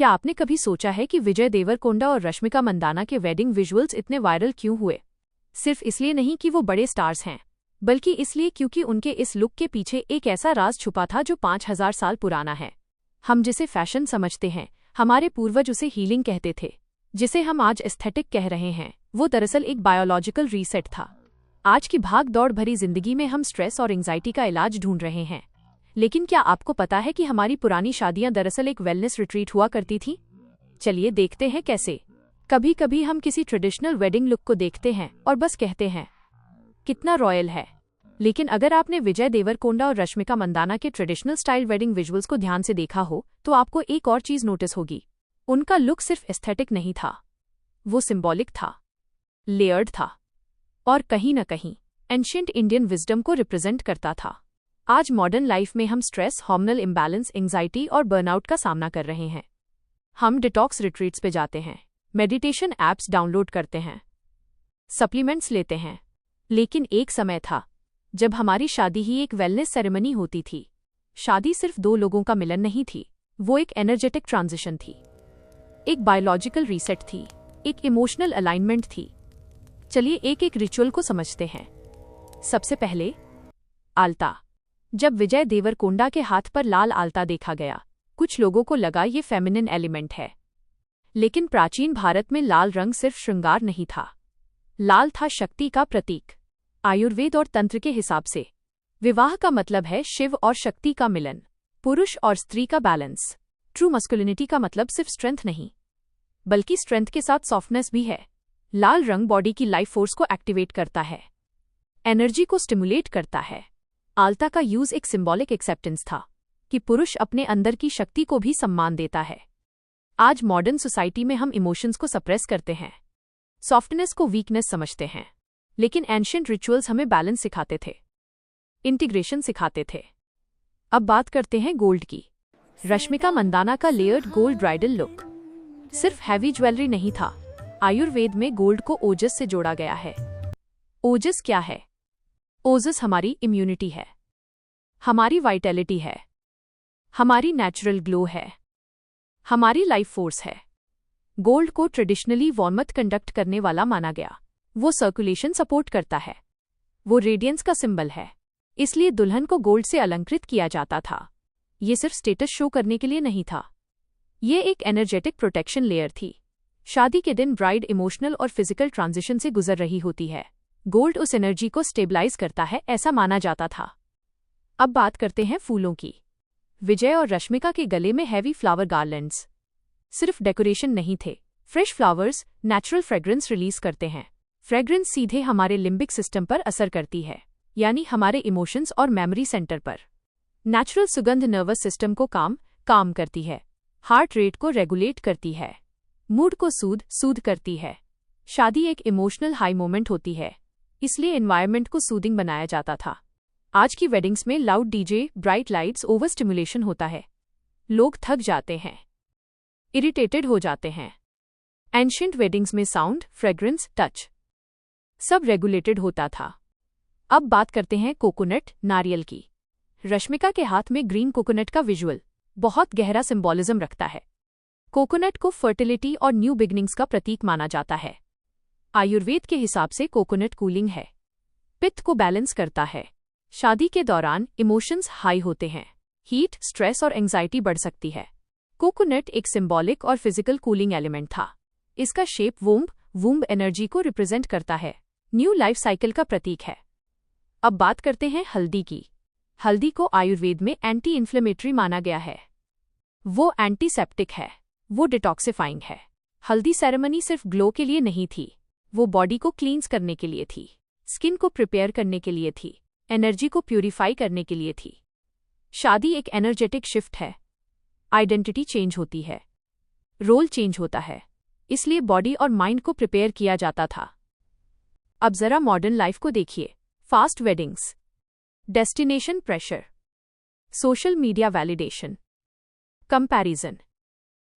क्या आपने कभी सोचा है कि विजय देवरकोंडा और रश्मिका मंदाना के वेडिंग विजुअल्स इतने वायरल क्यों हुए? सिर्फ इसलिए नहीं कि वो बड़े स्टार्स हैं, बल्कि इसलिए क्योंकि उनके इस लुक के पीछे एक ऐसा राज छुपा था जो 5000 साल पुराना है। हम जिसे फैशन समझते हैं, हमारे पूर्वज उसे हीलिंग कहते थे। जिसे हम आज एस्थेटिक कह रहे हैं, वो दरअसल एक बायोलॉजिकल रीसेट था। आज की भाग दौड़ भरी जिंदगी में हम स्ट्रेस और एंग्जाइटी का इलाज ढूंढ रहे हैं, लेकिन क्या आपको पता है कि हमारी पुरानी शादियां दरअसल एक वेलनेस रिट्रीट हुआ करती थीं? चलिए देखते हैं कैसे। कभी कभी हम किसी ट्रेडिशनल वेडिंग लुक को देखते हैं और बस कहते हैं, कितना रॉयल है। लेकिन अगर आपने विजय देवरकोंडा और रश्मिका मंदाना के ट्रेडिशनल स्टाइल वेडिंग विजुअल्स को ध्यान से देखा हो, तो आपको एक और चीज नोटिस होगी। उनका लुक सिर्फ एस्थेटिक नहीं था, वो सिंबॉलिक था, लेयर्ड था और कहीं न कहीं एंशिएंट इंडियन विजडम को रिप्रेजेंट करता था। आज मॉडर्न लाइफ में हम स्ट्रेस, हार्मोनल इम्बैलेंस, एंग्जाइटी और बर्नआउट का सामना कर रहे हैं। हम डिटॉक्स रिट्रीट्स पे जाते हैं, मेडिटेशन ऐप्स डाउनलोड करते हैं, सप्लीमेंट्स लेते हैं, लेकिन एक समय था जब हमारी शादी ही एक वेलनेस सेरेमनी होती थी। शादी सिर्फ दो लोगों का मिलन नहीं थी, वो एक एनर्जेटिक ट्रांजिशन थी, एक बायोलॉजिकल रीसेट थी, एक इमोशनल अलाइनमेंट थी। चलिए एक एक रिचुअल को समझते हैं। सबसे पहले आलता। जब विजय देवरकोंडा के हाथ पर लाल आलता देखा गया, कुछ लोगों को लगा ये फेमिनिन एलिमेंट है। लेकिन प्राचीन भारत में लाल रंग सिर्फ श्रृंगार नहीं था, लाल था शक्ति का प्रतीक। आयुर्वेद और तंत्र के हिसाब से विवाह का मतलब है शिव और शक्ति का मिलन, पुरुष और स्त्री का बैलेंस। ट्रू मस्कुलिनिटी का मतलब सिर्फ स्ट्रेंथ नहीं, बल्कि स्ट्रेंथ के साथ सॉफ्टनेस भी है। लाल रंग बॉडी की लाइफ फोर्स को एक्टिवेट करता है, एनर्जी को स्टिमुलेट करता है। आलता का यूज एक सिंबॉलिक एक्सेप्टेंस था कि पुरुष अपने अंदर की शक्ति को भी सम्मान देता है। आज मॉडर्न सोसाइटी में हम इमोशंस को सप्रेस करते हैं, सॉफ्टनेस को वीकनेस समझते हैं, लेकिन एंशिएंट रिचुअल्स हमें बैलेंस सिखाते थे, इंटीग्रेशन सिखाते थे। अब बात करते हैं गोल्ड की। रश्मिका मंदाना का लेयर्ड गोल्ड ब्राइडल लुक सिर्फ हैवी ज्वेलरी नहीं था। आयुर्वेद में गोल्ड को ओजस से जोड़ा गया है। ओजस क्या है? ओजस हमारी इम्यूनिटी है, हमारी वाइटैलिटी है, हमारी नेचुरल ग्लो है, हमारी लाइफ फोर्स है। गोल्ड को ट्रेडिशनली वार्मथ कंडक्ट करने वाला माना गया। वो सर्कुलेशन सपोर्ट करता है, वो रेडियंस का सिंबल है, इसलिए दुल्हन को गोल्ड से अलंकृत किया जाता था। ये सिर्फ स्टेटस शो करने के लिए नहीं था, ये एक एनर्जेटिक प्रोटेक्शन लेयर थी। शादी के दिन ब्राइड इमोशनल और फिजिकल ट्रांजिशन से गुजर रही होती है, गोल्ड उस एनर्जी को स्टेबलाइज करता है, ऐसा माना जाता था। अब बात करते हैं फूलों की। विजय और रश्मिका के गले में हैवी फ्लावर गार्लैंड्स सिर्फ डेकोरेशन नहीं थे। Fresh flowers natural fragrance release करते हैं। फ्रेग्रेंस सीधे हमारे लिम्बिक सिस्टम पर असर करती है, यानी हमारे इमोशंस और मेमोरी सेंटर पर। नेचुरल सुगंध नर्वस सिस्टम को काम करती है, हार्ट रेट को रेगुलेट करती है, मूड को सूद करती है। शादी एक इमोशनल हाई मोमेंट होती है, इसलिए एनवायरनमेंट को सूदिंग बनाया जाता था। आज की वेडिंग्स में loud DJ, bright lights, over stimulation होता है। लोग थक जाते हैं, इरिटेटेड हो जाते हैं। एंशिएंट वेडिंग्स में साउंड, फ्रेग्रेंस, टच सब रेगुलेटेड होता था। अब बात करते हैं कोकोनट, नारियल की। रश्मिका के हाथ में ग्रीन कोकोनट का विजुअल बहुत गहरा सिंबॉलिज्म रखता है। कोकोनट को फर्टिलिटी और न्यू बिगनिंग्स का प्रतीक माना जाता है। आयुर्वेद के हिसाब से कोकोनट कूलिंग है, पित्त को बैलेंस करता है। शादी के दौरान इमोशंस हाई होते हैं, हीट, स्ट्रेस और एंग्जाइटी बढ़ सकती है। कोकोनट एक सिंबॉलिक और फिजिकल कूलिंग एलिमेंट था। इसका शेप वूम्ब एनर्जी को रिप्रेजेंट करता है, न्यू लाइफ साइकिल का प्रतीक है। अब बात करते हैं हल्दी की। हल्दी को आयुर्वेद में एंटी इन्फ्लेमेटरी माना गया है। वो एंटीसेप्टिक है, वो डिटॉक्सिफाइंग है। हल्दी सेरेमनी सिर्फ ग्लो के लिए नहीं थी, वो बॉडी को क्लींस करने के लिए थी, स्किन को प्रिपेयर करने के लिए थी, एनर्जी को प्यूरिफाई करने के लिए थी। शादी एक एनर्जेटिक शिफ्ट है, आइडेंटिटी चेंज होती है, रोल चेंज होता है, इसलिए बॉडी और माइंड को प्रिपेयर किया जाता था। अब जरा मॉडर्न लाइफ को देखिए। Fast weddings, destination pressure, social media validation, comparison,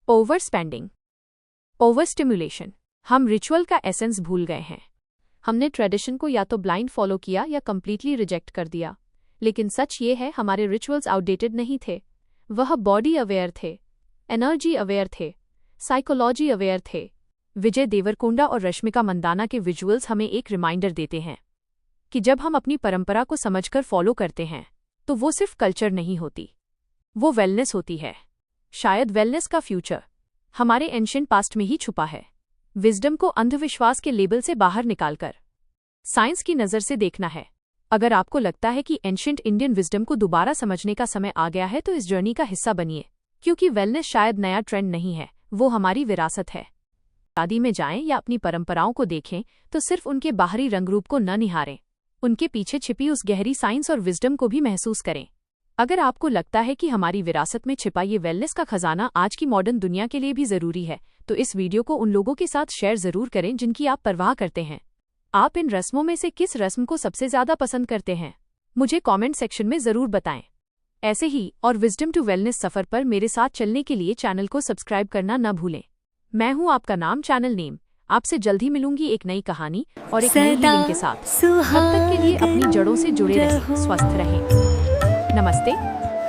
over spending, over stimulation. हम रिचुअल का एसेंस भूल गए हैं। हमने ट्रेडिशन को या तो ब्लाइंड फॉलो किया या कंप्लीटली रिजेक्ट कर दिया। लेकिन सच ये है, हमारे रिचुअल्स आउटडेटेड नहीं थे, वह बॉडी अवेयर थे, एनर्जी अवेयर थे, साइकोलॉजी अवेयर थे। विजय देवरकोंडा और रश्मिका मंदाना के विजुअल्स हमें एक रिमाइंडर देते हैं कि जब हम अपनी परंपरा को समझकर फॉलो करते हैं तो वो सिर्फ कल्चर नहीं होती, वो वेलनेस होती है। शायद वेलनेस का फ्यूचर हमारे एंशिएंट पास्ट में ही छुपा है। विजडम को अंधविश्वास के लेबल से बाहर निकालकर साइंस की नज़र से देखना है। अगर आपको लगता है कि एंशिएंट इंडियन विजडम को दोबारा समझने का समय आ गया है तो इस जर्नी का हिस्सा बनिए, क्योंकि वेलनेस शायद नया ट्रेंड नहीं है, वो हमारी विरासत है। शादी में जाएं या अपनी परंपराओं को देखें तो सिर्फ उनके बाहरी रंगरूप को न निहारें, उनके पीछे छिपी उस गहरी साइंस और विजडम को भी महसूस करें। अगर आपको लगता है कि हमारी विरासत में छिपा ये वेलनेस का खजाना आज की मॉडर्न दुनिया के लिए भी जरूरी है, तो इस वीडियो को उन लोगों के साथ शेयर जरूर करें जिनकी आप परवाह करते हैं। आप इन रस्मों में से किस रस्म को सबसे ज्यादा पसंद करते हैं, मुझे कमेंट सेक्शन में जरूर बताएं। ऐसे ही और विजडम टू वेलनेस सफर पर मेरे साथ चलने के लिए चैनल को सब्सक्राइब करना न भूलें। मैं हूं आपका नाम चैनल नेम। आपसे जल्द ही मिलूंगी एक नई कहानी और एक नई हीलिंग के साथ। तब तक के लिए अपनी जड़ों से जुड़े रहें, स्वस्थ रहें। नमस्ते।